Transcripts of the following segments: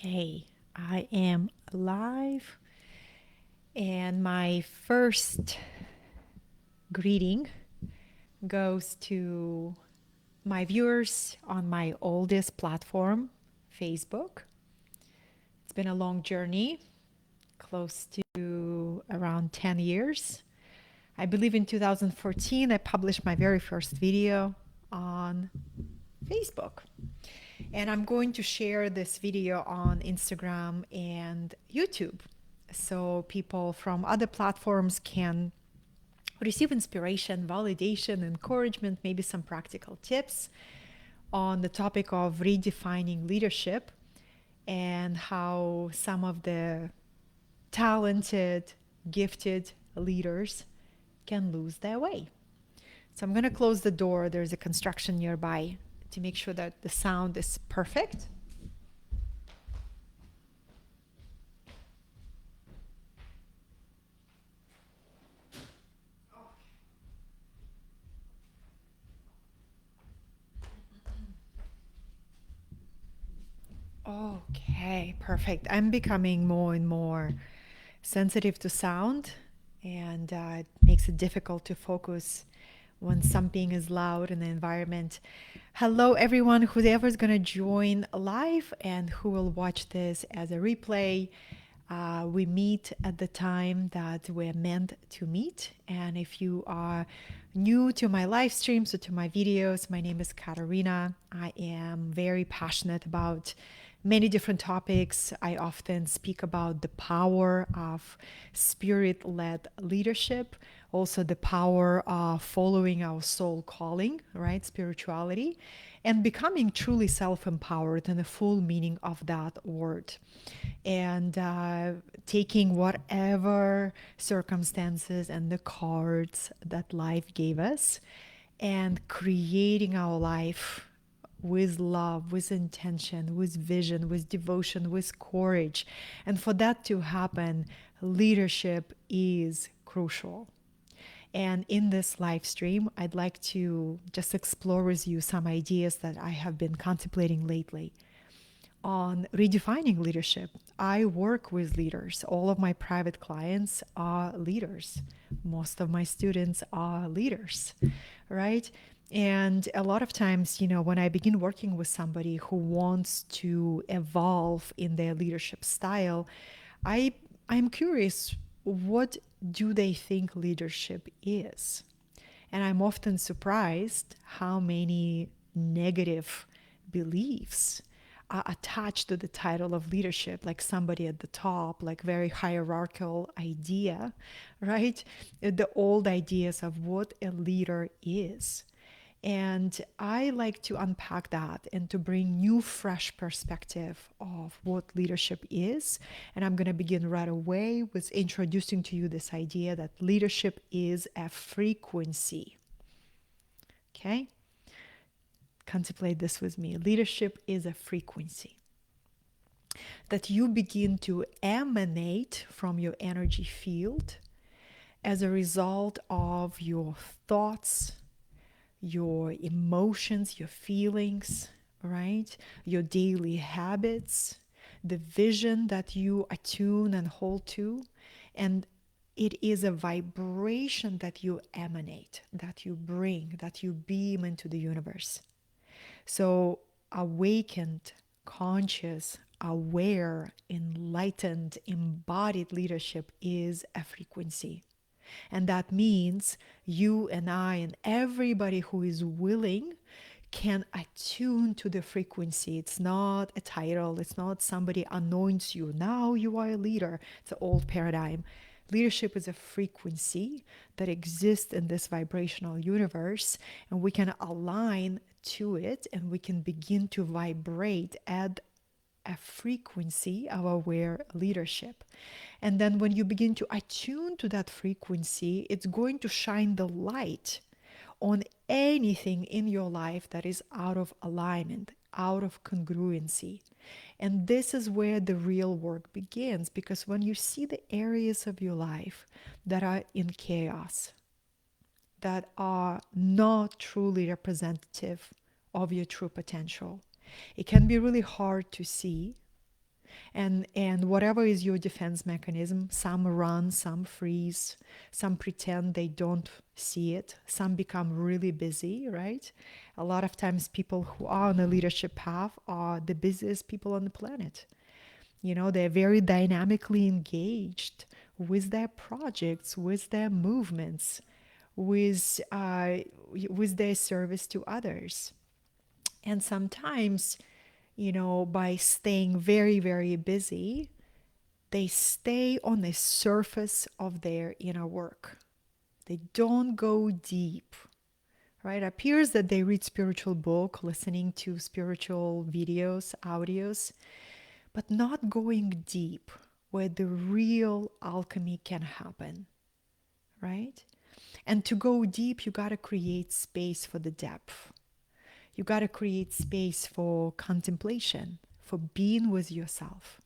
Okay, I am live, and my first greeting goes to my viewers on my oldest platform, Facebook. It's been a long journey, close to around 10 years. I believe in 2014, I published my very first video on Facebook. And I'm going to share this video on Instagram and YouTube so people from other platforms can receive inspiration, validation, encouragement, maybe some practical tips on the topic of redefining leadership and how some of the talented, gifted leaders can lose their way. So I'm going to close the door. There's a construction nearby to make sure that the sound is perfect. Okay, perfect. I'm becoming more and more sensitive to sound, and it makes it difficult to focus when something is loud in the environment. Hello, everyone, whoever's going to join live and who will watch this as a replay. We meet at the time that we're meant to meet. And if you are new to my live streams or to my videos, my name is Katerina. I am very passionate about many different topics. I often speak about the power of spirit-led leadership, also the power of following our soul calling, right? Spirituality, and becoming truly self-empowered in the full meaning of that word. And taking whatever circumstances and the cards that life gave us and creating our life with love, with intention, with vision, with devotion, with courage. And for that to happen, leadership is crucial. And in this live stream, I'd like to just explore with you some ideas that I have been contemplating lately on redefining leadership. I work with leaders. All of my private clients are leaders. Most of my students are leaders, right? And a lot of times, when I begin working with somebody who wants to evolve in their leadership style, I I'm curious, what do they think leadership is? And I'm often surprised how many negative beliefs are attached to the title of leadership, like somebody at the top, like very hierarchical idea, right? The old ideas of what a leader is. And I like to unpack that and to bring new, fresh perspective of what leadership is. And I'm going to begin right away with introducing to you this idea that leadership is a frequency. Okay? Contemplate this with me. Leadership is a frequency that you begin to emanate from your energy field as a result of your thoughts, your emotions, your feelings, right? Your daily habits, the vision that you attune and hold to. And it is a vibration that you emanate, that you bring, that you beam into the universe. So, awakened, conscious, aware, enlightened, embodied leadership is a frequency. And that means you and I and everybody who is willing can attune to the frequency. It's not a title, it's not somebody anoints you. Now you are a leader. It's an old paradigm. Leadership is a frequency that exists in this vibrational universe, and we can align to it and we can begin to vibrate at a frequency of aware leadership. And then when you begin to attune to that frequency, it's going to shine the light on anything in your life that is out of alignment, out of congruency. And this is where the real work begins, because when you see the areas of your life that are in chaos, that are not truly representative of your true potential, it can be really hard to see And whatever is your defense mechanism, some run, some freeze, some pretend they don't see it, some become really busy, right? A lot of times people who are on the leadership path are the busiest people on the planet. You know, they're very dynamically engaged with their projects, with their movements, with their service to others. And sometimes, you know, by staying very, very busy, they stay on the surface of their inner work. They don't go deep, right? It appears that they read spiritual book, listening to spiritual videos, audios, but not going deep where the real alchemy can happen, right? And to go deep, you got to create space for the depth. You got to create space for contemplation, for being with yourself.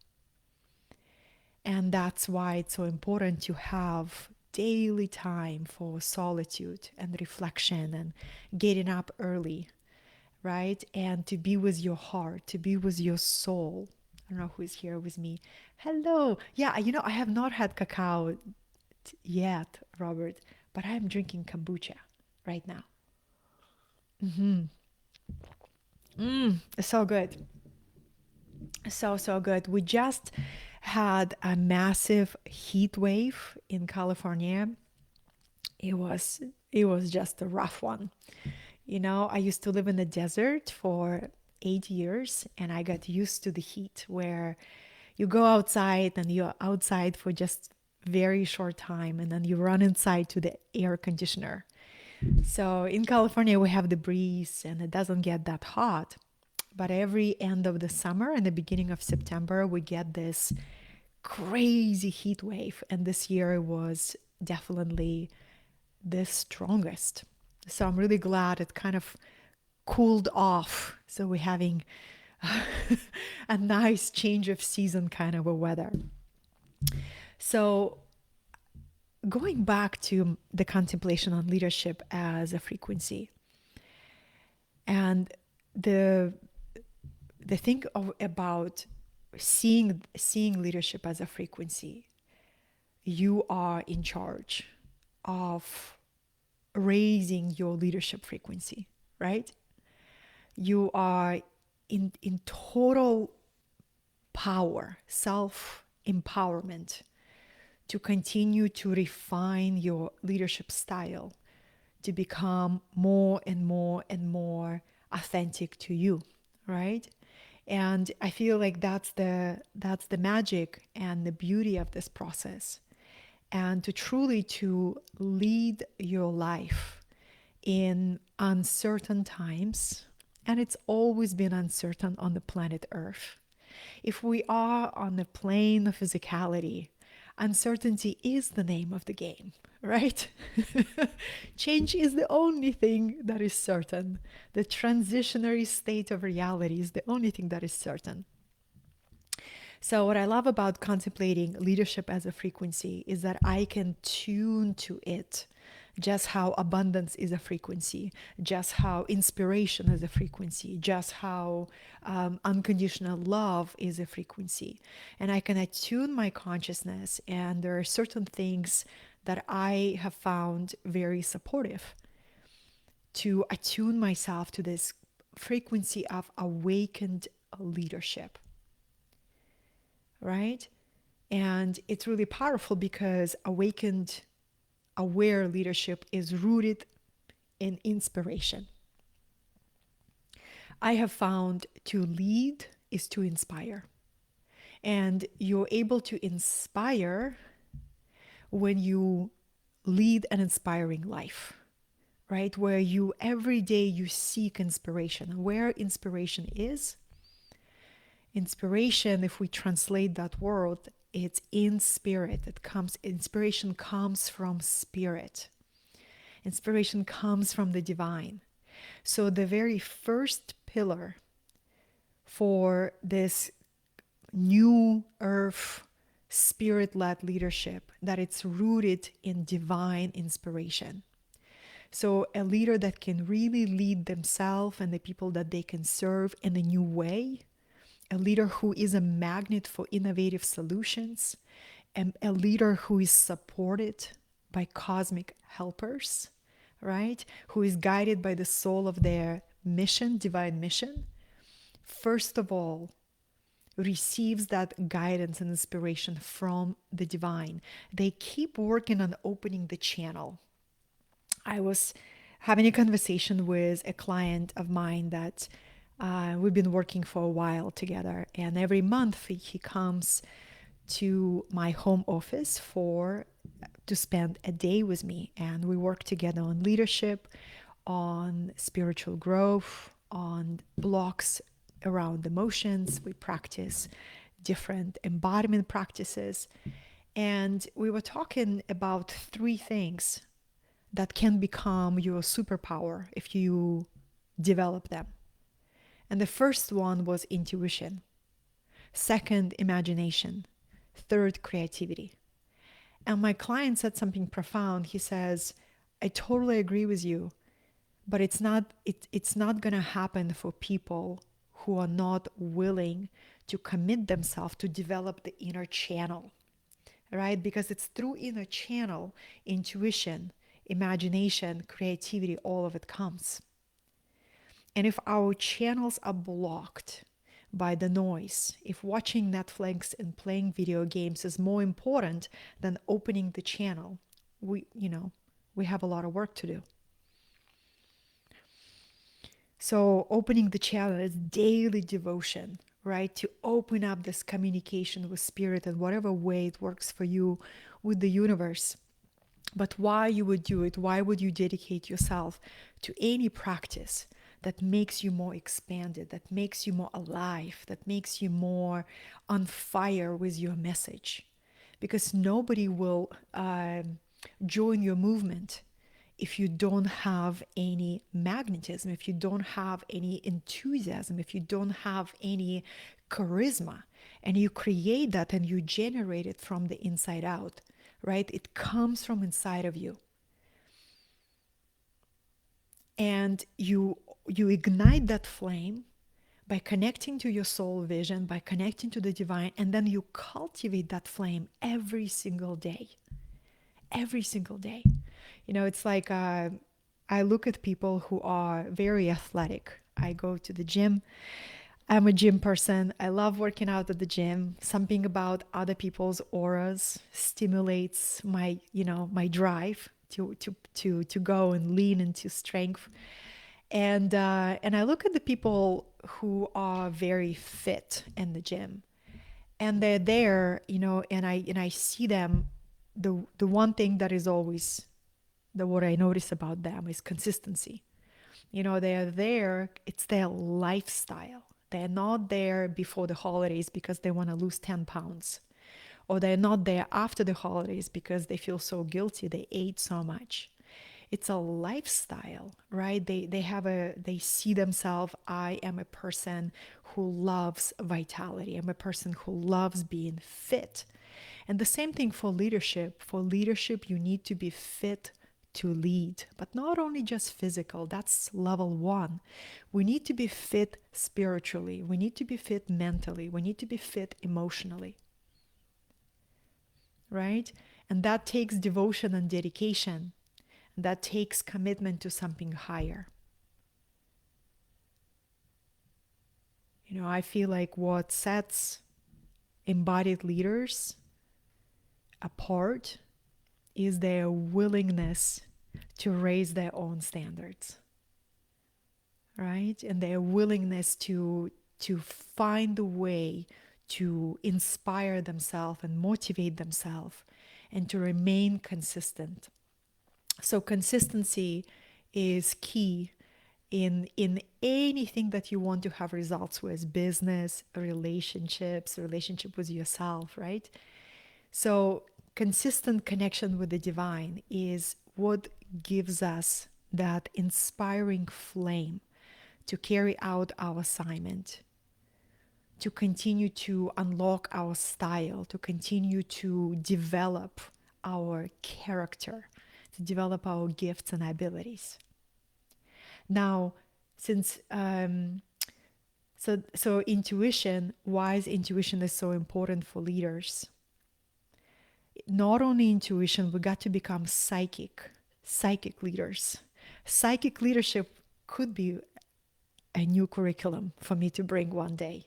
And that's why it's so important to have daily time for solitude and reflection and getting up early, right? And to be with your heart, to be with your soul. I don't know who is here with me. Hello. Yeah, you know, I have not had cacao yet, Robert, but I'm drinking kombucha right now. It's so good. So good. We just had a massive heat wave in California. It was it was just a rough one. You know, I used to live in the desert for 8 years and I got used to the heat where you go outside and you're outside for just very short time and then you run inside to the air conditioner. So in California we have the breeze and it doesn't get that hot. But every end of the summer and the beginning of September we get this crazy heat wave and this year it was definitely the strongest. So I'm really glad it kind of cooled off. So we're having a nice change of season kind of a weather. So going back to the contemplation on leadership as a frequency and the the thing about seeing leadership as a frequency, you are in charge of raising your leadership frequency, right? You are in total power, self empowerment to continue to refine your leadership style to become more and more and more authentic to you, right? And I feel like that's the magic and the beauty of this process. And to truly to lead your life in uncertain times, and it's always been uncertain on the planet Earth. If we are on the plane of physicality, uncertainty is the name of the game, right? Change is the only thing that is certain. The transitionary state of reality is the only thing that is certain. So, what I love about contemplating leadership as a frequency is that I can tune to it, just how abundance is a frequency, just how inspiration is a frequency, just how unconditional love is a frequency. And I can attune my consciousness, and there are certain things that I have found very supportive to attune myself to this frequency of awakened leadership, right? And it's really powerful because awakened, aware leadership is rooted in inspiration. I have found to lead is to inspire. And you're able to inspire when you lead an inspiring life, right? Where you every day you seek inspiration. And where inspiration is, inspiration, if we translate that word, it's in spirit. Inspiration comes from spirit. Inspiration comes from the divine. So the very first pillar for this new earth spirit-led leadership, that it's rooted in divine inspiration. So a leader that can really lead themselves and the people that they can serve in a new way a leader who is a magnet for innovative solutions, and a leader who is supported by cosmic helpers, right? Who is guided by the soul of their mission, divine mission. First of all, receives that guidance and inspiration from the divine. They keep working on opening the channel. I was having a conversation with a client of mine that we've been working for a while together, and every month he comes to my home office for to spend a day with me, and we work together on leadership, on spiritual growth, on blocks around emotions. We practice different embodiment practices, and we were talking about three things that can become your superpower if you develop them. And the first one was intuition, second, imagination, third, creativity. And my client said something profound. He says, I totally agree with you, but it's not going to happen for people who are not willing to commit themselves to develop the inner channel, right? Because it's through inner channel, intuition, imagination, creativity, all of it comes. And if our channels are blocked by the noise, if watching Netflix and playing video games is more important than opening the channel, we have a lot of work to do. So opening the channel is daily devotion, right? To open up this communication with spirit in whatever way it works for you with the universe. But why you would do it, why would you dedicate yourself to any practice that makes you more expanded, that makes you more alive, that makes you more on fire with your message? Because nobody will join your movement if you don't have any magnetism, if you don't have any enthusiasm, if you don't have any charisma, and you create that and you generate it from the inside out, right? It comes from inside of you. And you ignite that flame by connecting to your soul vision, by connecting to the divine, and then you cultivate that flame every single day. Every single day. It's like I look at people who are very athletic. I go to the gym. I'm a gym person. I love working out at the gym. Something about other people's auras stimulates my drive to go and lean into strength. And I look at the people who are very fit in the gym, and they're there, and I see them. The one thing that is always what I notice about them is consistency. They're there, it's their lifestyle. They're not there before the holidays because they want to lose 10 pounds. Or they're not there after the holidays because they feel so guilty they ate so much. It's a lifestyle, right? They see themselves, I am a person who loves vitality. I'm a person who loves being fit. And the same thing for leadership. For leadership, you need to be fit to lead, but not only just physical. That's level one. We need to be fit spiritually. We need to be fit mentally. We need to be fit emotionally, right? And that takes devotion and dedication. That takes commitment to something higher. I feel like what sets embodied leaders apart is their willingness to raise their own standards, right? And their willingness to find a way to inspire themselves and motivate themselves and to remain consistent. So consistency is key in anything that you want to have results with: business, relationship with yourself, right? So consistent connection with the divine is what gives us that inspiring flame to carry out our assignment, to continue to unlock our style, to continue to develop our character, to develop our gifts and abilities. Now, since So intuition, why is intuition is so important for leaders? Not only intuition, we got to become psychic leaders. Psychic leadership could be a new curriculum for me to bring one day.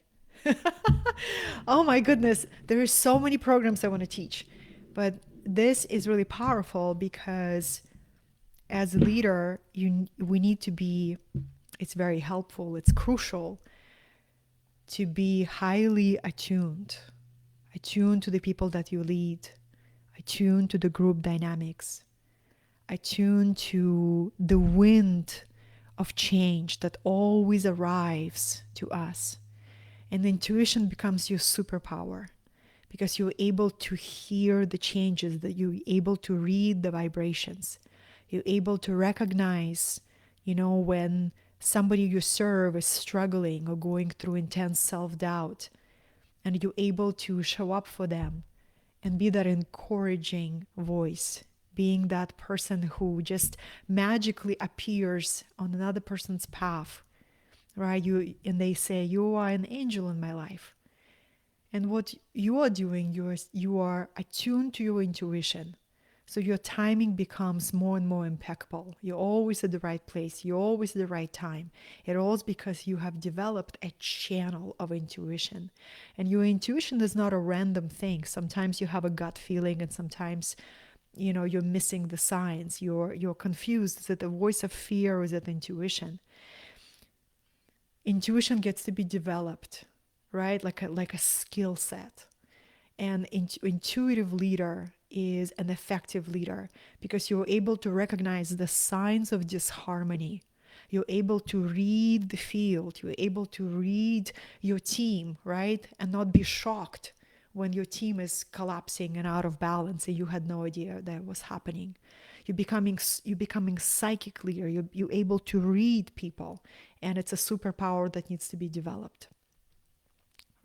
Oh my goodness, there are so many programs I want to teach. But this is really powerful because as a leader, we need to be, it's very helpful, it's crucial to be highly attuned to the people that you lead, attuned to the group dynamics, attuned to the wind of change that always arrives to us. And intuition becomes your superpower because you're able to hear the changes, that you're able to read the vibrations. You're able to recognize, when somebody you serve is struggling or going through intense self-doubt, and you're able to show up for them and be that encouraging voice, being that person who just magically appears on another person's path, right? And they say, you are an angel in my life. And what you are doing, you are attuned to your intuition. So your timing becomes more and more impeccable. You're always at the right place. You're always at the right time. It all's because you have developed a channel of intuition. And your intuition is not a random thing. Sometimes you have a gut feeling, and sometimes you're missing the signs. You're confused. Is it the voice of fear or is it intuition? Intuition gets to be developed, right? Like a skill set. And intuitive leader is an effective leader because you're able to recognize the signs of disharmony. You're able to read the field. You're able to read your team, right? And not be shocked when your team is collapsing and out of balance and you had no idea that was happening. You're becoming psychic leader. You're able to read people, and it's a superpower that needs to be developed,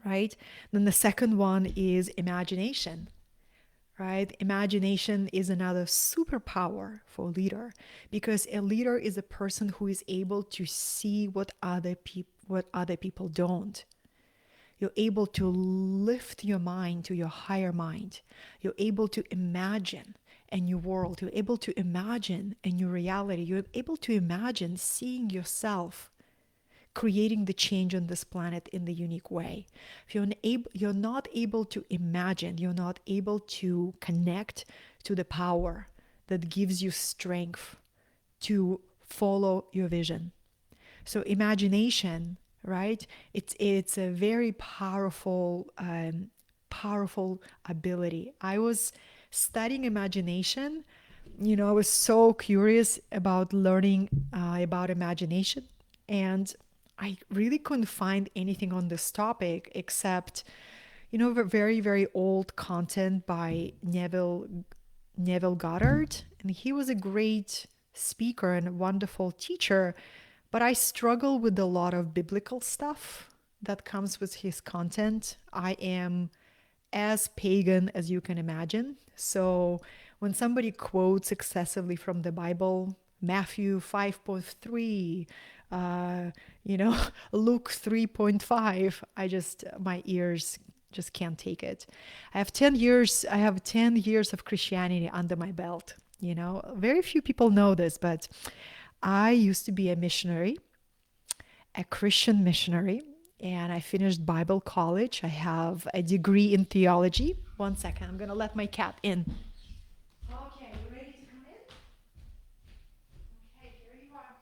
right? Then the second one is imagination, right? Imagination is another superpower for a leader because a leader is a person who is able to see what other people don't. You're able to lift your mind to your higher mind. You're able to imagine a new world. You're able to imagine a new reality. You're able to imagine seeing yourself creating the change on this planet in the unique way. If you're not able to imagine, you're not able to connect to the power that gives you strength to follow your vision. So imagination, right? It's a very powerful ability. I was studying imagination. I was so curious about learning about imagination, and I really couldn't find anything on this topic except, very, very old content by Neville Goddard. And he was a great speaker and a wonderful teacher, but I struggle with a lot of biblical stuff that comes with his content. I am as pagan as you can imagine. So when somebody quotes excessively from the Bible, Matthew 5.3, Luke 3.5, my ears just can't take it. I have 10 years of Christianity under my belt. Very few people know this, but I used to be a missionary, a Christian missionary, and I finished Bible college. I have a degree in theology. One second, I'm gonna let my cat in. Okay, you ready to come in? Okay, here you are.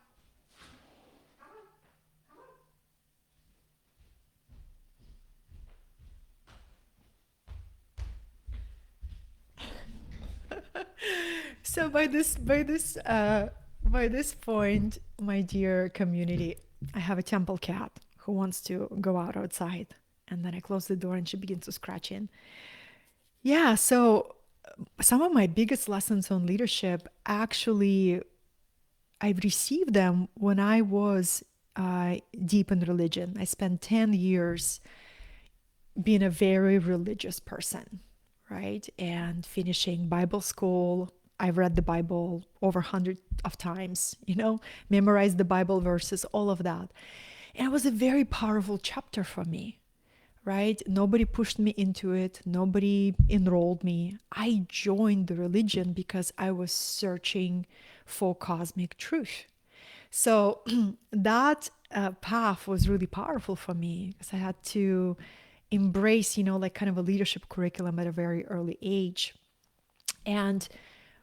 Come on, come on. So by this point, my dear community, I have a temple cat who wants to go outside, and then I close the door and she begins to scratch in. Yeah, so some of my biggest lessons on leadership, actually I've received them when I was deep in religion. I spent 10 years being a very religious person, right? And finishing Bible school. I've read the Bible over 100 of times, memorized the Bible verses, all of that. And it was a very powerful chapter for me, right? Nobody pushed me into it, nobody enrolled me. I joined the religion because I was searching for cosmic truth. So that path was really powerful for me because I had to embrace, like kind of a leadership curriculum at a very early age. And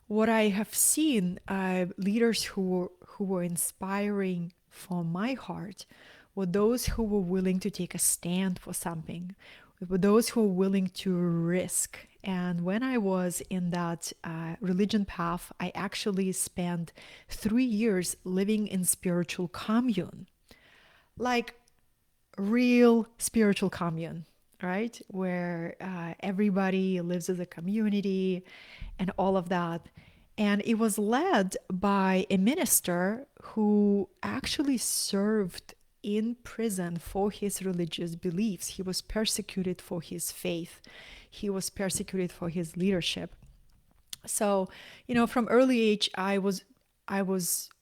what I have seen, leaders who were inspiring for my heart were those who were willing to take a stand for something, were those who were willing to risk. And when I was in that religion path, I actually spent 3 years living in spiritual commune, like real spiritual commune, right? Where everybody lives as a community and all of that. And it was led by a minister who actually served in prison for his religious beliefs. He was persecuted for his faith, he was persecuted for his leadership. So, from early age, I was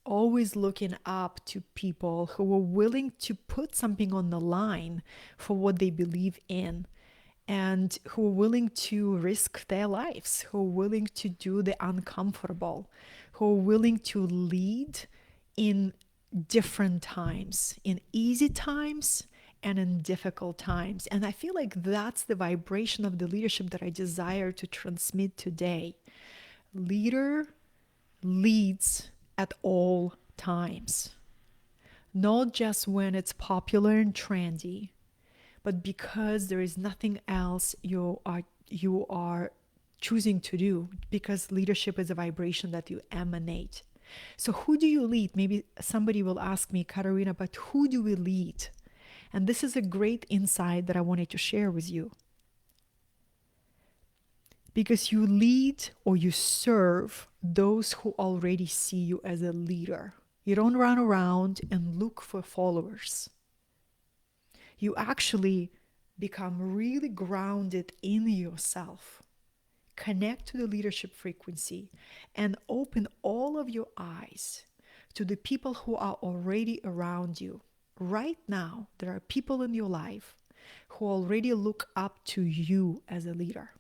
always looking up to people who were willing to put something on the line for what they believe in, and who were willing to risk their lives, who were willing to do the uncomfortable, who were willing to lead in different times, in easy times and in difficult times. And I feel like that's the vibration of the leadership that I desire to transmit today. Leader leads at all times, not just when it's popular and trendy, but because there is nothing else you are choosing to do, because leadership is a vibration that you emanate. So who do you lead? Maybe somebody will ask me, Katerina, but who do we lead? And this is a great insight that I wanted to share with you. Because you lead or you serve those who already see you as a leader. You don't run around and look for followers. You actually become really grounded in yourself. Connect to the leadership frequency and open all of your eyes to the people who are already around you. Right now, there are people in your life who already look up to you as a leader.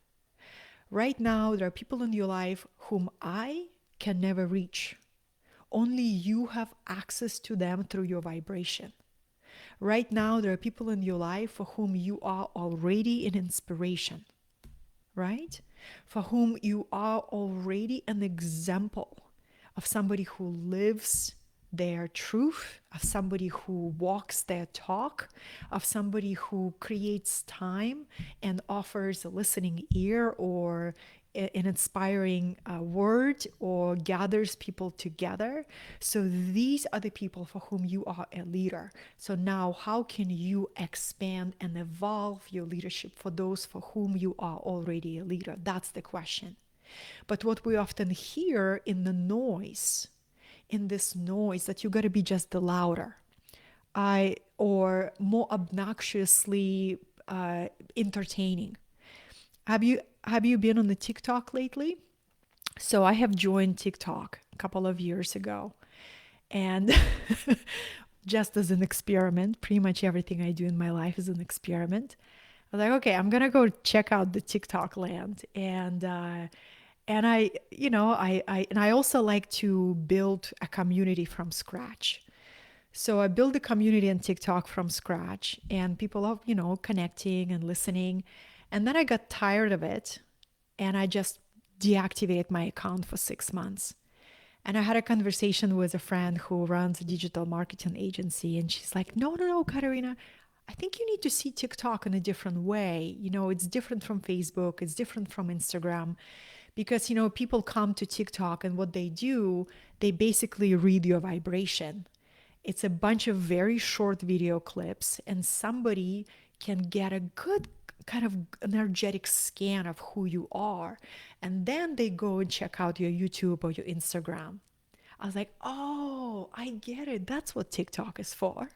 Right now, there are people in your life whom I can never reach. Only you have access to them through your vibration. Right now, there are people in your life for whom you are already an inspiration, right? For whom you are already an example of somebody who lives their truth, of somebody who walks their talk, of somebody who creates time and offers a listening ear or an inspiring word, or gathers people together. So these are the people for whom you are a leader. So now how can you expand and evolve your leadership for those for whom you are already a leader? That's the question. But what we often hear in the noise, in this noise that you got to be just the louder, or more obnoxiously entertaining. Have you been on the TikTok lately? So I have joined TikTok a couple of years ago, and just as an experiment, pretty much everything I do in my life is an experiment. I was like, okay, I'm gonna go check out the TikTok land, and I also like to build a community from scratch. So I built a community on TikTok from scratch, and people are, connecting and listening. And then I got tired of it, and I just deactivated my account for 6 months. And I had a conversation with a friend who runs a digital marketing agency, and she's like, no, no, no, Katerina, I think you need to see TikTok in a different way. It's different from Facebook, it's different from Instagram. Because, people come to TikTok, and what they do, they basically read your vibration. It's a bunch of very short video clips, and somebody can get a good kind of energetic scan of who you are. And then they go and check out your YouTube or your Instagram. I was like, oh, I get it. That's what TikTok is for.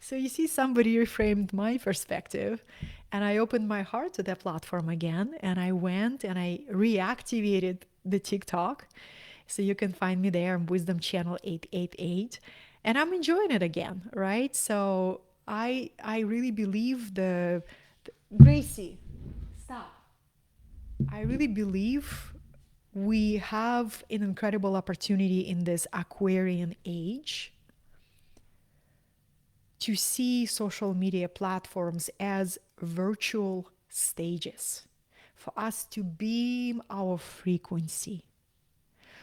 So you see, somebody reframed my perspective, and I opened my heart to that platform again. And I went and I reactivated the TikTok. So you can find me there on Wisdom Channel 888. and I'm enjoying it again, right? So I really believe the Gracie, stop. I really believe we have an incredible opportunity in this Aquarian age to see social media platforms as virtual stages for us to beam our frequency,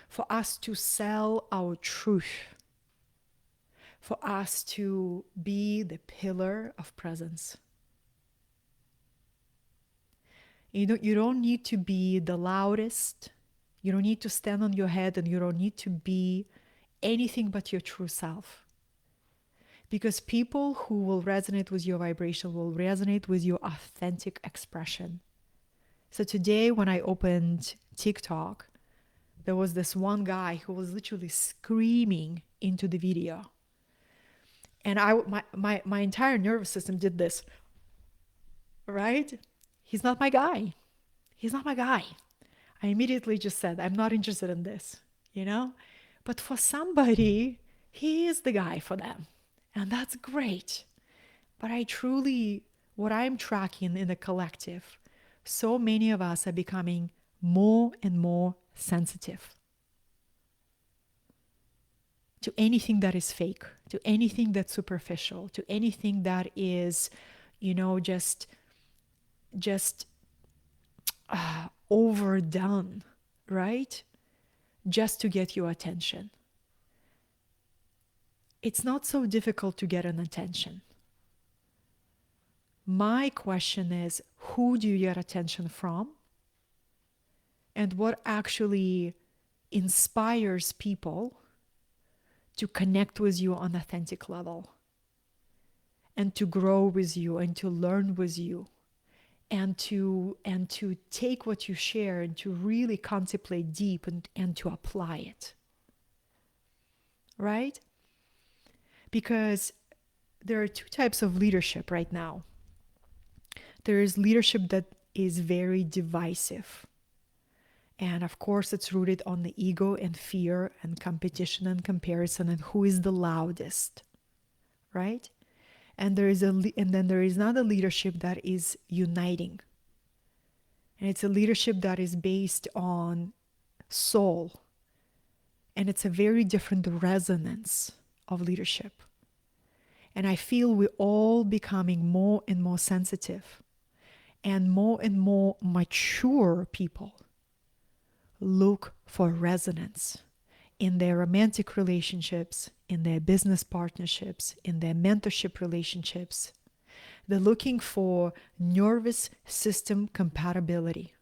for us to sell our truth, for us to be the pillar of presence. You don't need to be the loudest. You don't need to stand on your head, and you don't need to be anything but your true self. Because people who will resonate with your vibration will resonate with your authentic expression. So today, when I opened TikTok, there was this one guy who was literally screaming into the video. And my entire nervous system did this, right? He's not my guy. He's not my guy. I immediately just said, I'm not interested in this, you know? But for somebody, he is the guy for them. And that's great. But I truly, what I'm tracking in the collective, so many of us are becoming more and more sensitive to anything that is fake, to anything that's superficial, to anything that is, just overdone, right? Just to get your attention. It's not so difficult to get an attention. My question is, who do you get attention from? And what actually inspires people to connect with you on an authentic level, and to grow with you, and to learn with you, and to take what you share and to really contemplate deep, and to apply it, right? Because there are two types of leadership right now. There is leadership that is very divisive, and of course it's rooted on the ego and fear and competition and comparison and who is the loudest, right? And then there is another leadership that is uniting. And it's a leadership that is based on soul. And it's a very different resonance of leadership. And I feel we're all becoming more and more sensitive, and more mature people look for resonance in their romantic relationships, in their business partnerships, in their mentorship relationships. They're looking for nervous system compatibility.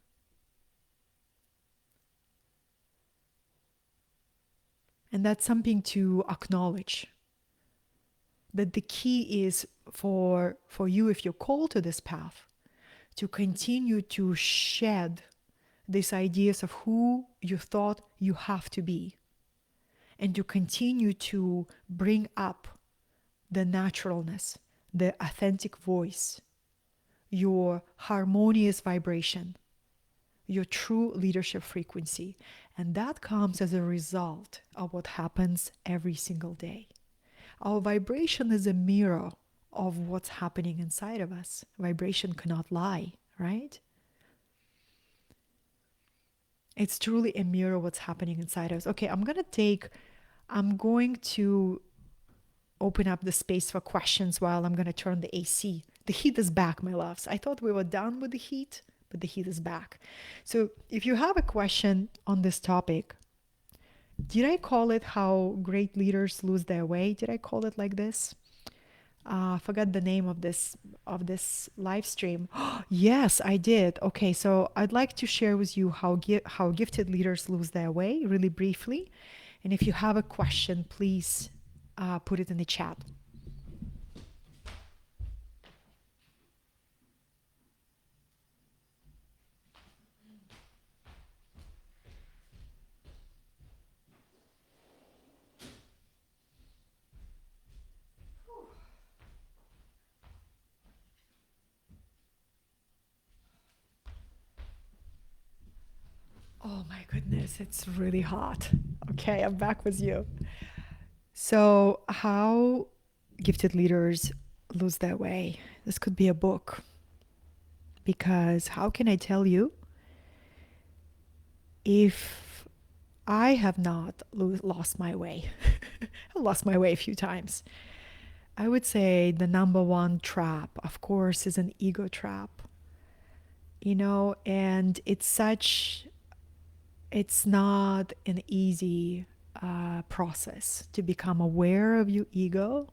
And that's something to acknowledge. That the key is for you, if you're called to this path, to continue to shed these ideas of who you thought you have to be, and to continue to bring up the naturalness, the authentic voice, your harmonious vibration, your true leadership frequency. And that comes as a result of what happens every single day. Our vibration is a mirror of what's happening inside of us. Vibration cannot lie, right? It's truly a mirror of what's happening inside of us. Okay, I'm going to open up the space for questions while I'm going to turn the AC. The heat is back, my loves. I thought we were done with the heat, but the heat is back. So if you have a question on this topic, did I call it how great leaders lose their way? Did I call it like this? I forgot the name of this live stream. Yes, I did. Okay, so I'd like to share with you how gifted leaders lose their way, really briefly. And if you have a question, please put it in the chat. Oh my goodness, it's really hot. Okay, I'm back with you. So, how gifted leaders lose their way? This could be a book, because how can I tell you if I have not lost my way? I lost my way a few times. I would say the number one trap, of course, is an ego trap. And it's not an easy process to become aware of your ego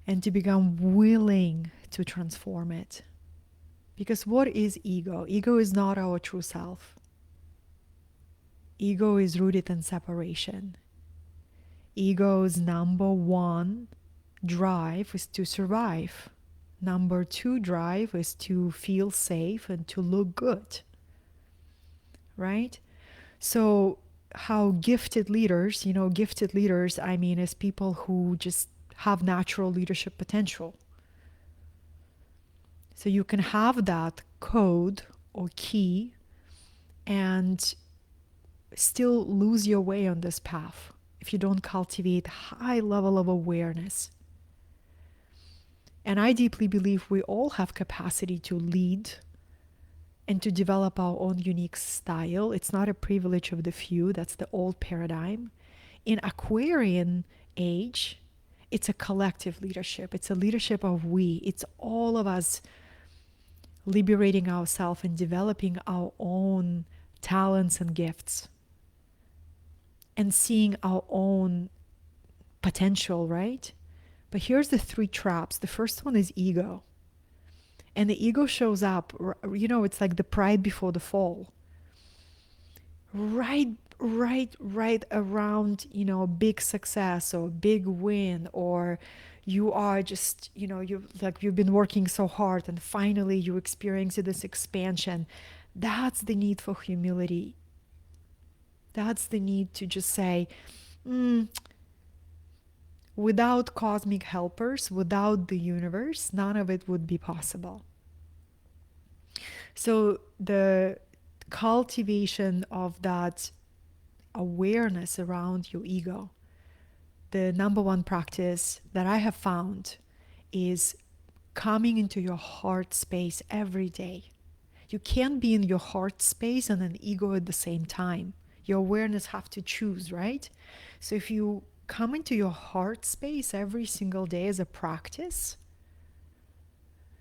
and to become willing to transform it. Because what is ego? Ego is not our true self. Ego is rooted in separation. Ego's number one drive is to survive. Number two drive is to feel safe and to look good, right? So, how gifted leaders, I mean, is people who just have natural leadership potential. So, you can have that code or key and still lose your way on this path if you don't cultivate high level of awareness. And I deeply believe we all have capacity to lead and to develop our own unique style. It's not a privilege of the few. That's the old paradigm. In Aquarian age, it's a collective leadership. It's a leadership of we. It's all of us liberating ourselves and developing our own talents and gifts and seeing our own potential, right? But here's the three traps. The first one is ego. And the ego shows up, it's like the pride before the fall. Right around, big success or big win, or you are just, you've been working so hard and finally you experience this expansion. That's the need for humility. That's the need to just say, without cosmic helpers, without the universe, none of it would be possible. So the cultivation of that awareness around your ego, the number one practice that I have found is coming into your heart space every day. You can't be in your heart space and an ego at the same time. Your awareness have to choose, right? So if you come into your heart space every single day as a practice,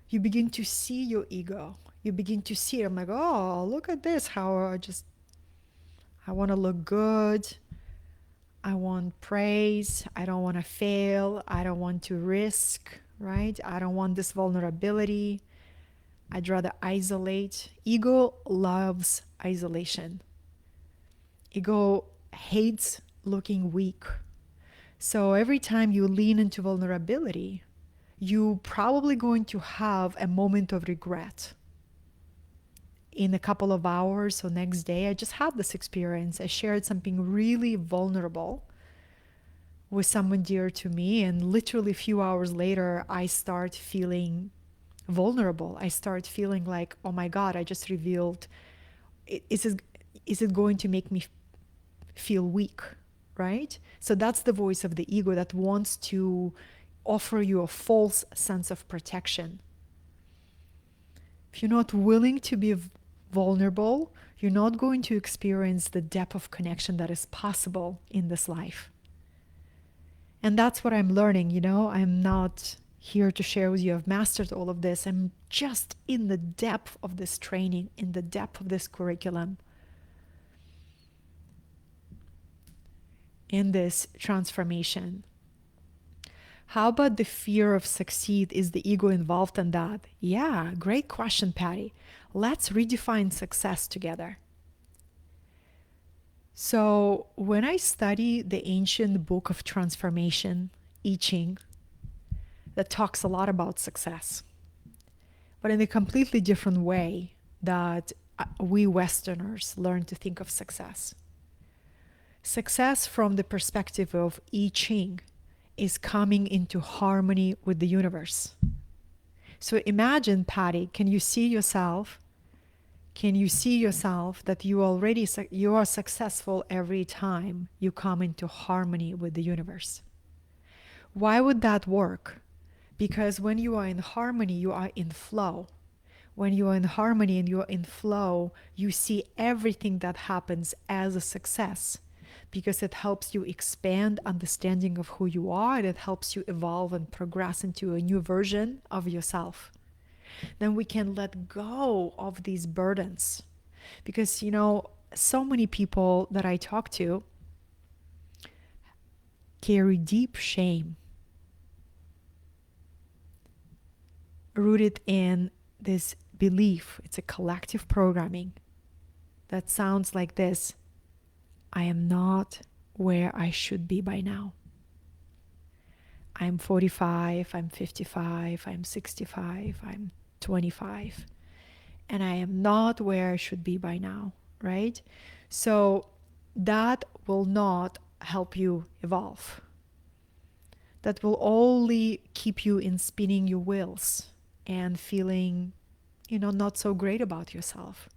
you begin to see your ego. You begin to see it. I'm like, oh, look at this, how I want to look good. I want praise. I don't want to fail. I don't want to risk, right? I don't want this vulnerability. I'd rather isolate. Ego loves isolation. Ego hates looking weak. So every time you lean into vulnerability, you probably going to have a moment of regret. In a couple of hours or next day, I just had this experience. I shared something really vulnerable with someone dear to me, and literally a few hours later, I start feeling vulnerable. I start feeling like, oh my God, I just revealed. Is it going to make me feel weak, right? So that's the voice of the ego that wants to offer you a false sense of protection. If you're not willing to be vulnerable, you're not going to experience the depth of connection that is possible in this life. And that's what I'm learning, I'm not here to share with you I've mastered all of this. I'm just in the depth of this training, in the depth of this curriculum, in this transformation. How about the fear of succeed? Is the ego involved in that? Yeah, great question, Patty. Let's redefine success together. So when I study the ancient book of transformation, I Ching, that talks a lot about success, but in a completely different way that we Westerners learn to think of success. Success from the perspective of I Ching is coming into harmony with the universe. So imagine, Patty, can you see yourself Can you see yourself that you are successful every time you come into harmony with the universe? Why would that work? Because when you are in harmony, you are in flow. When you are in harmony and you are in flow, you see everything that happens as a success, because it helps you expand understanding of who you are, and it helps you evolve and progress into a new version of yourself. Then we can let go of these burdens. Because, so many people that I talk to carry deep shame rooted in this belief. It's a collective programming that sounds like this: I am not where I should be by now. I'm 45, I'm 55, I'm 65, I'm 25, and I am not where I should be by now, right? So that will not help you evolve. That will only keep you in spinning your wheels and feeling, not so great about yourself.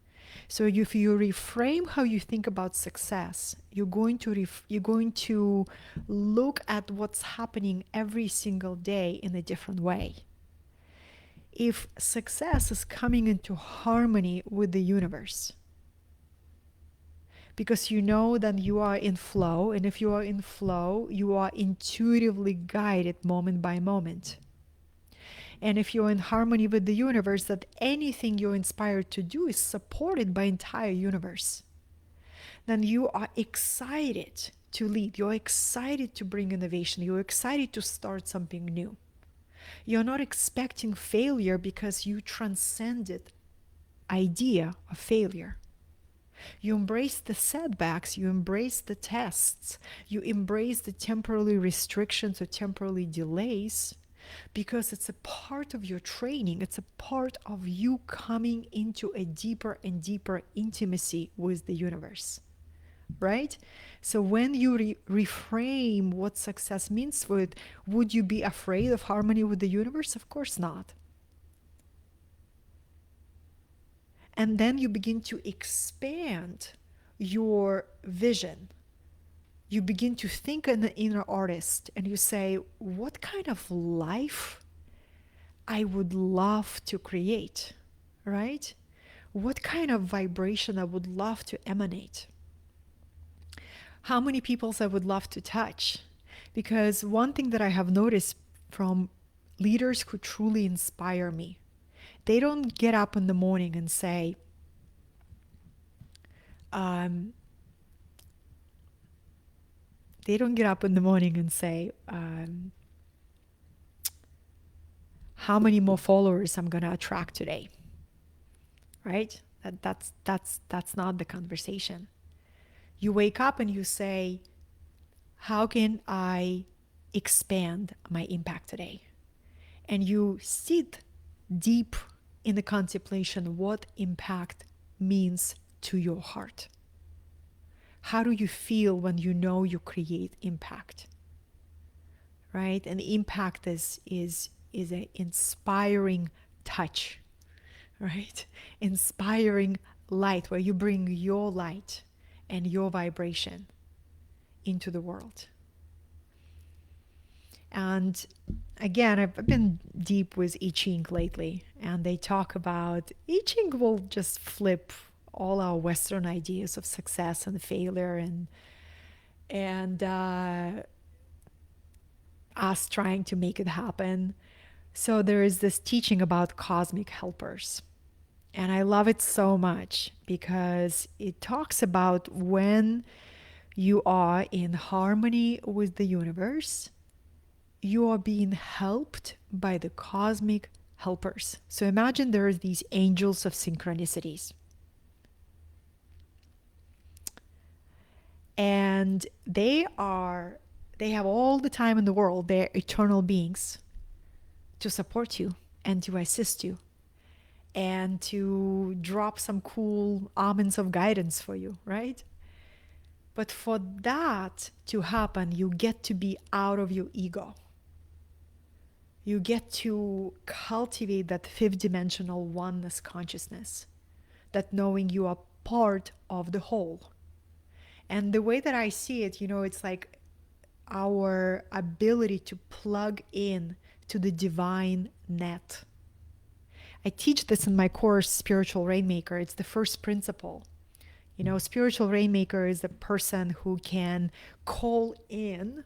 So if you reframe how you think about success, you're going to look at what's happening every single day in a different way. If success is coming into harmony with the universe, because you know that you are in flow, and if you are in flow, you are intuitively guided moment by moment. And if you're in harmony with the universe, that anything you're inspired to do is supported by entire universe, then you are excited to lead. You're excited to bring innovation. You're excited to start something new. You're not expecting failure because you transcended idea of failure. You embrace the setbacks, you embrace the tests, you embrace the temporary restrictions or temporary delays, because it's a part of your training. It's a part of you coming into a deeper and deeper intimacy with the universe, right? So when you reframe what success means for it, would you be afraid of harmony with the universe? Of course not. And then you begin to expand your vision. You begin to think in the inner artist, and you say, what kind of life I would love to create, right? What kind of vibration I would love to emanate? How many peoples I would love to touch? Because one thing that I have noticed from leaders who truly inspire me, they don't get up in the morning and say, they don't get up in the morning and say, how many more followers I'm going to attract today, right? That's not the conversation. You wake up and you say, how can I expand my impact today? And you sit deep in the contemplation what impact means to your heart. How do you feel when you know you create impact, right? And impact is an inspiring touch, right? Inspiring light, where you bring your light and your vibration into the world. And again, I've been deep with I Ching lately, and they talk about I Ching will just flip all our Western ideas of success and failure, and us trying to make it happen. So there is this teaching about cosmic helpers. And I love it so much because it talks about when you are in harmony with the universe, you are being helped by the cosmic helpers. So imagine there are these angels of synchronicities. And they have all the time in the world. They're eternal beings to support you and to assist you and to drop some cool almonds of guidance for you, right? But for that to happen, you get to be out of your ego. You get to cultivate that fifth dimensional oneness consciousness, that knowing you are part of the whole. And the way that I see it, it's like our ability to plug in to the divine net. I teach this in my course, Spiritual Rainmaker. It's the first principle. Spiritual Rainmaker is the person who can call in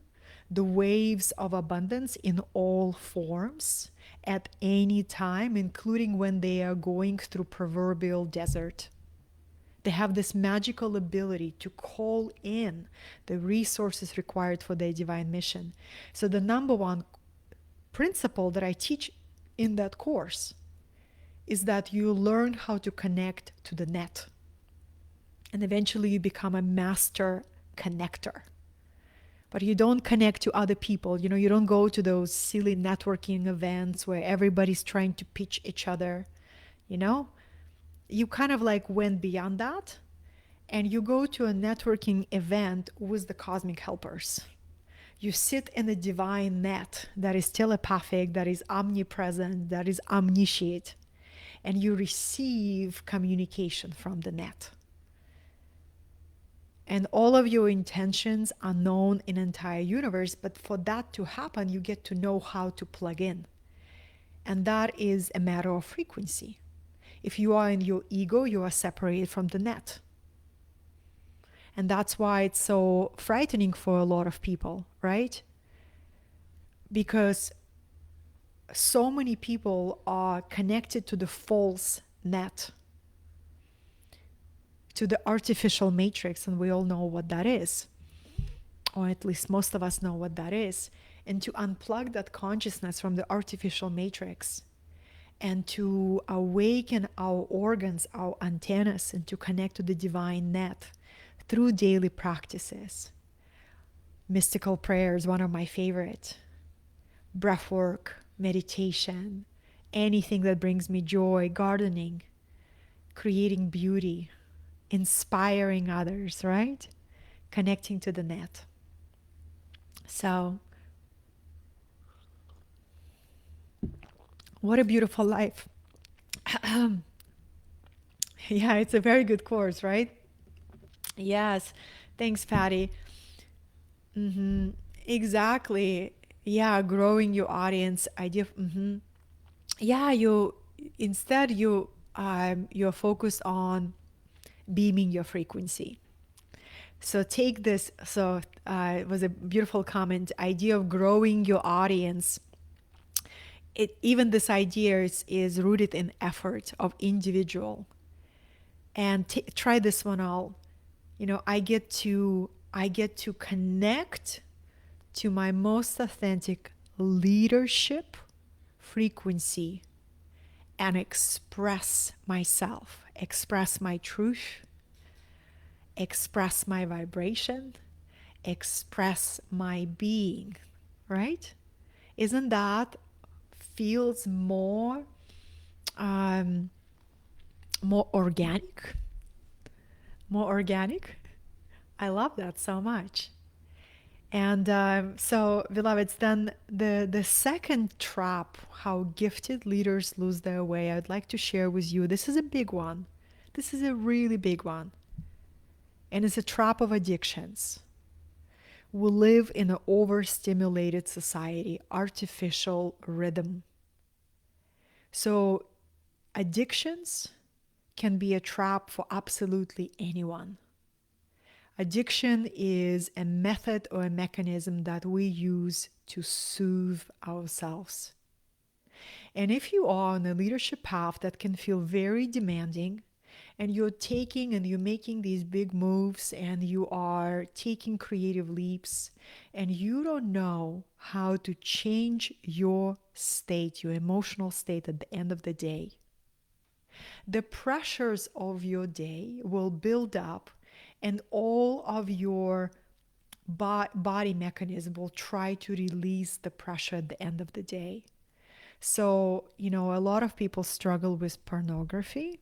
the waves of abundance in all forms at any time, including when they are going through proverbial desert. They have this magical ability to call in the resources required for their divine mission. So the number one principle that I teach in that course is that you learn how to connect to the net. And eventually you become a master connector. But you don't connect to other people. You don't go to those silly networking events where everybody's trying to pitch each other. You kind of like went beyond that, and you go to a networking event with the cosmic helpers. You sit in a divine net that is telepathic, that is omnipresent, that is omniscient, and you receive communication from the net. And all of your intentions are known in the entire universe, but for that to happen, you get to know how to plug in. And that is a matter of frequency. If you are in your ego, you are separated from the net. And that's why it's so frightening for a lot of people, right? Because so many people are connected to the false net, to the artificial matrix, and we all know what that is. Or at least most of us know what that is. And to unplug that consciousness from the artificial matrix and to awaken our organs, our antennas, and to connect to the divine net through daily practices. Mystical prayers, one of my favorite. Breath work, meditation, anything that brings me joy, gardening, creating beauty, inspiring others, right? Connecting to the net. So, what a beautiful life. Yeah, it's a very good course, right? Yes. Thanks, Patty. Exactly. Yeah, growing your audience idea. Yeah, you're focused on beaming your frequency. So take this. So it was a beautiful comment. Idea of growing your audience. Even this idea is rooted in effort of individual. And try this one out. I get to connect to my most authentic leadership frequency and express myself, express my truth, express my vibration, express my being, right? Isn't that feels um, more organic? More organic? I love that so much. And so, beloveds, then the second trap, how gifted leaders lose their way, I'd like to share with you. This is a big one. This is a really big one. And it's a trap of addictions. We live in an overstimulated society, artificial rhythm. So, addictions can be a trap for absolutely anyone. Addiction is a method or a mechanism that we use to soothe ourselves. And if you are on a leadership path that can feel very demanding, and you're taking and you're making these big moves and you are taking creative leaps, and you don't know how to change your state, your emotional state at the end of the day, the pressures of your day will build up, and all of your body mechanism will try to release the pressure at the end of the day. So, a lot of people struggle with pornography,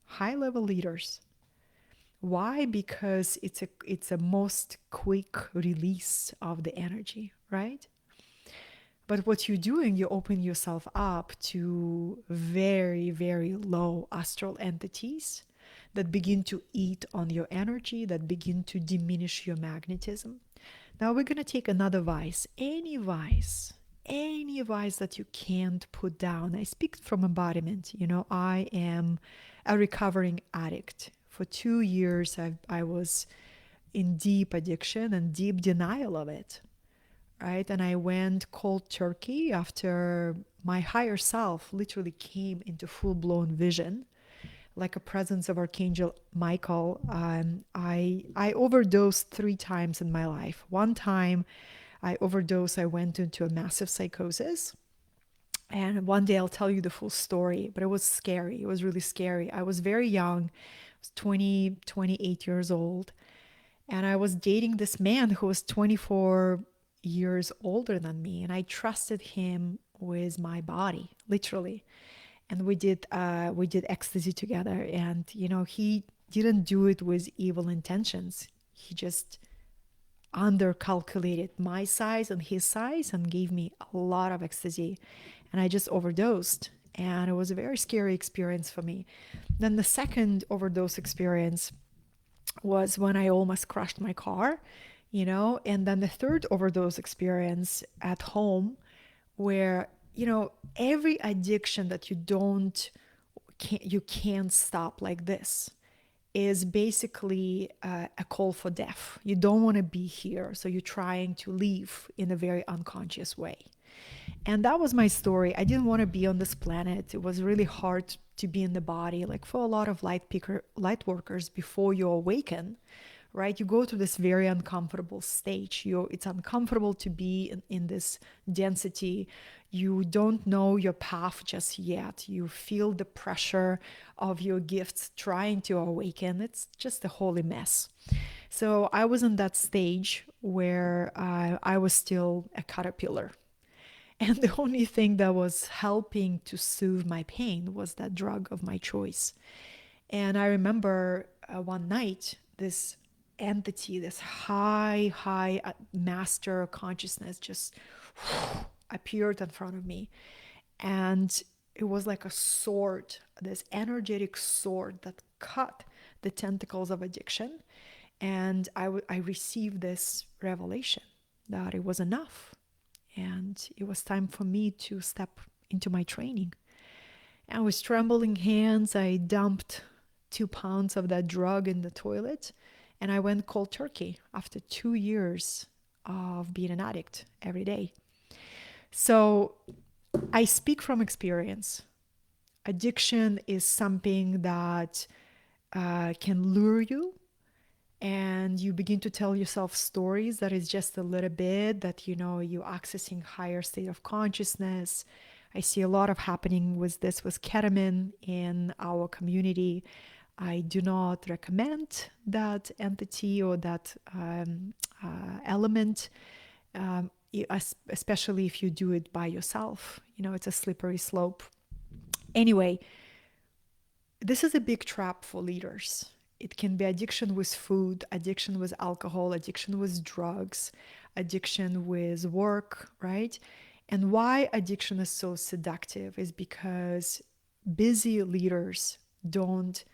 high level leaders. Why? Because it's a most quick release of the energy, right? But what you're doing, you open yourself up to very, very low astral entities that begin to eat on your energy, that begin to diminish your magnetism. Now we're going to take another vice, any vice that you can't put down. I speak from embodiment. I am a recovering addict. For 2 years, I was in deep addiction and deep denial of it, right? And I went cold turkey after my higher self literally came into full blown vision, like a presence of Archangel Michael. I overdosed 3 times in my life. One time I overdosed, I went into a massive psychosis. And one day I'll tell you the full story, but it was scary. It was really scary. I was very young. I was 20, 28 years old. And I was dating this man who was 24 years older than me. And I trusted him with my body, literally. And we did ecstasy together. And he didn't do it with evil intentions. He just undercalculated my size and his size and gave me a lot of ecstasy. And I just overdosed. And it was a very scary experience for me. Then the second overdose experience was when I almost crashed my car, and then the third overdose experience at home, where, every addiction that you can't stop like this is basically a call for death. You don't want to be here, so you're trying to leave in a very unconscious way. And that was my story. I didn't want to be on this planet. It was really hard to be in the body. Like for a lot of light workers, before you awaken, right? You go to this very uncomfortable stage. It's uncomfortable to be in this density. You don't know your path just yet. You feel the pressure of your gifts trying to awaken. It's just a holy mess. So I was in that stage where I was still a caterpillar. And the only thing that was helping to soothe my pain was that drug of my choice. And I remember one night, this entity, this high master consciousness just appeared in front of me. And it was like a sword, this energetic sword that cut the tentacles of addiction. And I received this revelation that it was enough. And it was time for me to step into my training. And with trembling hands, I dumped 2 pounds of that drug in the toilet. And I went cold turkey after 2 years of being an addict every day. So I speak from experience. Addiction is something that can lure you, and you begin to tell yourself stories that is just a little bit, that you're accessing higher state of consciousness. I see a lot of happening with this with ketamine in our community. I do not recommend that entity or that element, especially if you do it by yourself. It's a slippery slope. Anyway, this is a big trap for leaders. It can be addiction with food, addiction with alcohol, addiction with drugs, addiction with work, right? And why addiction is so seductive is because busy leaders don't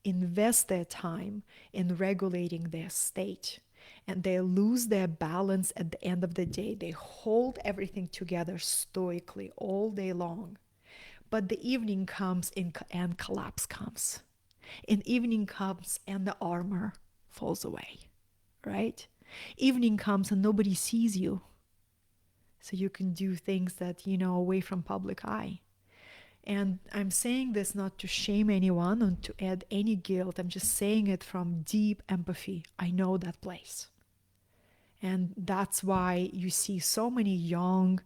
invest their time in regulating their state, and they lose their balance at the end of the day. They hold everything together stoically all day long. But the evening comes and collapse comes. And evening comes and the armor falls away, right? Evening comes and nobody sees you. So you can do things that, away from public eye. And I'm saying this not to shame anyone or to add any guilt. I'm just saying it from deep empathy. I know that place. And that's why you see so many young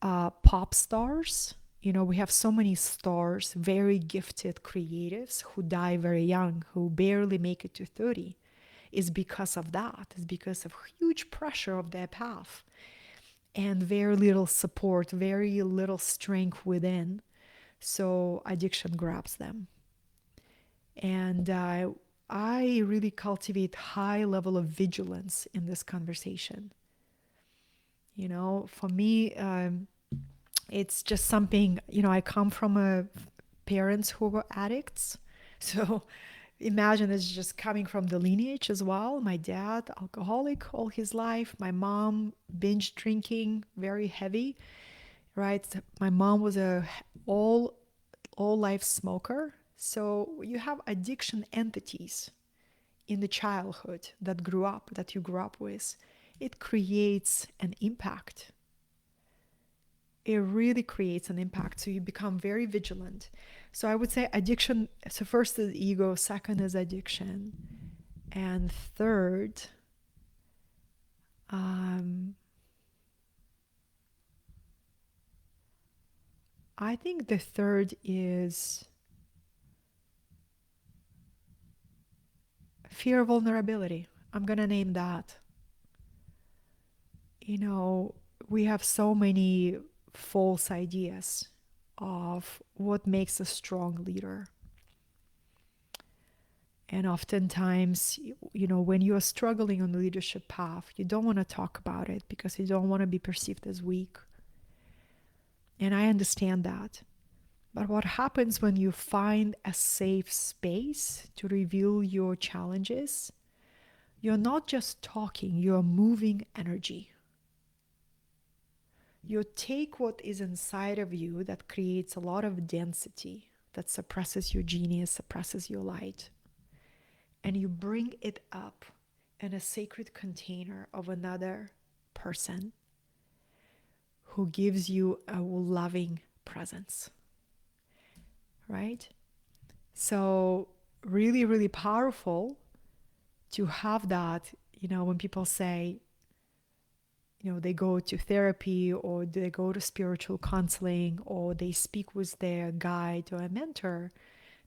pop stars. We have so many stars, very gifted creatives who die very young, who barely make it to 30. Is because of that. It's because of huge pressure of their path and very little support, very little strength within. So addiction grabs them. And I really cultivate high level of vigilance in this conversation. For me, it's just something, I come from parents who were addicts. So imagine it's just coming from the lineage as well. My dad, alcoholic all his life. My mom, binge drinking, very heavy, right? My mom was a all life smoker. So you have addiction entities in the childhood that you grew up with. It creates an impact. It really creates an impact. So you become very vigilant. So I would say addiction. So first is ego, second is addiction, and third, um, I think the third is fear of vulnerability. I'm gonna name that. You know, we have so many false ideas of what makes a strong leader. And oftentimes, when you are struggling on the leadership path, you don't want to talk about it because you don't want to be perceived as weak. And I understand that. But what happens when you find a safe space to reveal your challenges? You're not just talking, you're moving energy. You take what is inside of you that creates a lot of density, that suppresses your genius, suppresses your light, and you bring it up in a sacred container of another person who gives you a loving presence, right? So, really, really powerful to have that, when people say, they go to therapy or they go to spiritual counseling or they speak with their guide or a mentor,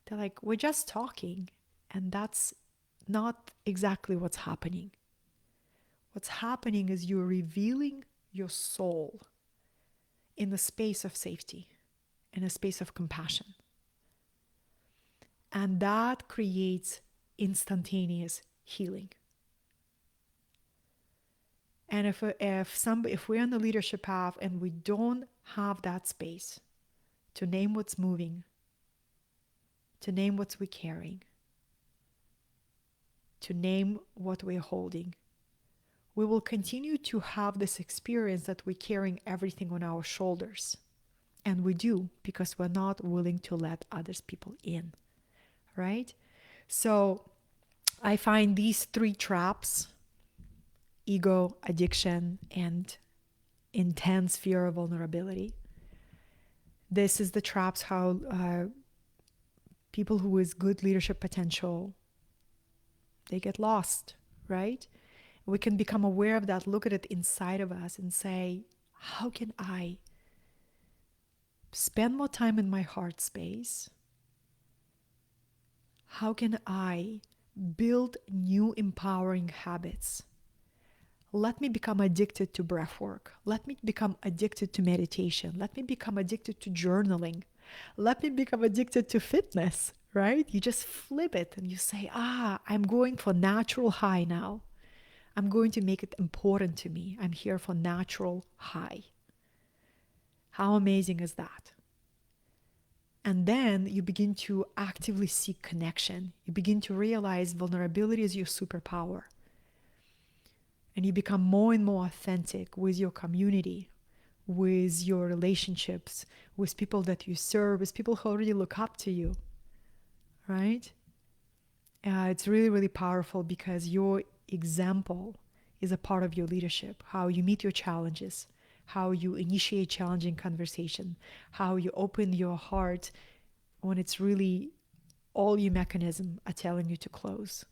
they're like, we're just talking. And that's not exactly what's happening. What's happening is you're revealing your soul in the space of safety, in a space of compassion. And that creates instantaneous healing. And if we're on the leadership path and we don't have that space to name what's moving, to name what we're carrying, to name what we're holding, we will continue to have this experience that we're carrying everything on our shoulders. And we do, because we're not willing to let others people in, right? So I find these three traps: ego, addiction, and intense fear of vulnerability. This is the traps how people who with good leadership potential, they get lost, right? We can become aware of that, look at it inside of us and say, how can I spend more time in my heart space? How can I build new empowering habits? Let me become addicted to breath work. Let me become addicted to meditation. Let me become addicted to journaling. Let me become addicted to fitness, right? You just flip it and you say, I'm going for natural high now. I'm going to make it important to me. I'm here for natural high. How amazing is that? And then you begin to actively seek connection. You begin to realize vulnerability is your superpower. And you become more and more authentic with your community, with your relationships, with people that you serve, with people who already look up to you, right? It's really, really powerful because your example is a part of your leadership, how you meet your challenges, how you initiate challenging conversation, how you open your heart when it's really all your mechanism are telling you to close.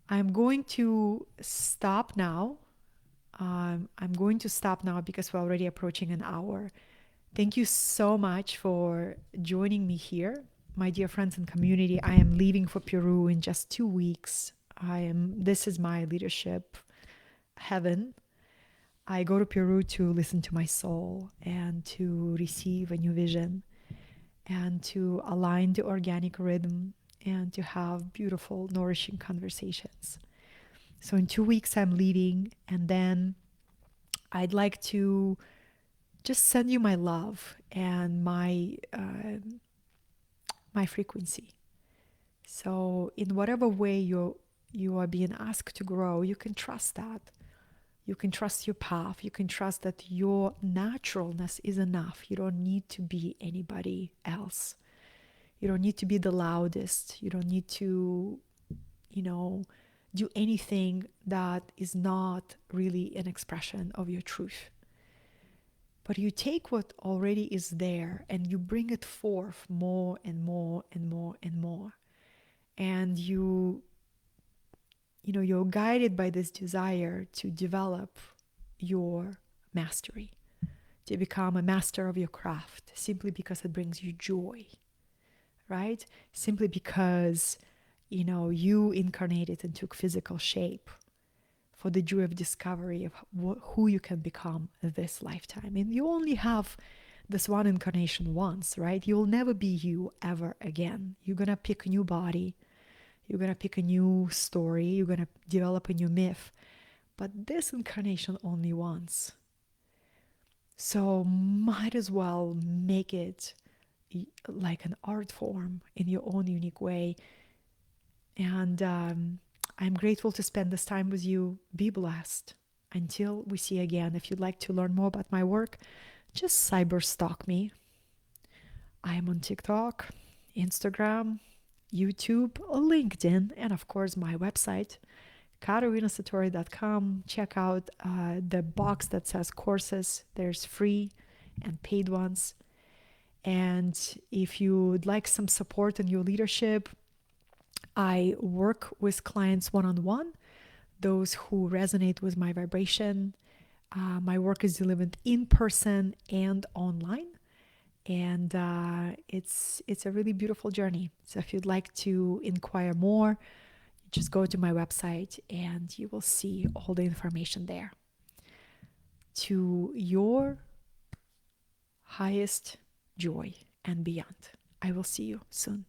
I'm going to stop now. I'm going to stop now because we're already approaching an hour. Thank you so much for joining me here. My dear friends and community, I am leaving for Peru in just 2 weeks. This is my leadership heaven. I go to Peru to listen to my soul and to receive a new vision and to align the organic rhythm and to have beautiful, nourishing conversations. So in 2 weeks, I'm leaving, and then I'd like to just send you my love and my frequency. So in whatever way you are being asked to grow, you can trust that. You can trust your path. You can trust that your naturalness is enough. You don't need to be anybody else. You don't need to be the loudest. You don't need to, you know, do anything that is not really an expression of your truth. But you take what already is there and you bring it forth more and more and more and more. And you're guided by this desire to develop your mastery, to become a master of your craft, simply because it brings you joy, right? Simply because, you incarnated and took physical shape for the joy of discovery of who you can become this lifetime. And you only have this one incarnation once, right? You'll never be you ever again. You're going to pick a new body. You're going to pick a new story. You're going to develop a new myth. But this incarnation only once. So might as well make it like an art form in your own unique way. And I'm grateful to spend this time with you. Be blessed. Until we see again, if you'd like to learn more about my work, just cyber stalk me. I am on TikTok, Instagram, YouTube, LinkedIn, and of course my website, KaterinaSatori.com. Check out the box that says courses. There's free and paid ones. And if you'd like some support in your leadership, I work with clients one-on-one, those who resonate with my vibration. My work is delivered in person and online. And it's a really beautiful journey. So if you'd like to inquire more, just go to my website and you will see all the information there. To your highest joy and beyond. I will see you soon.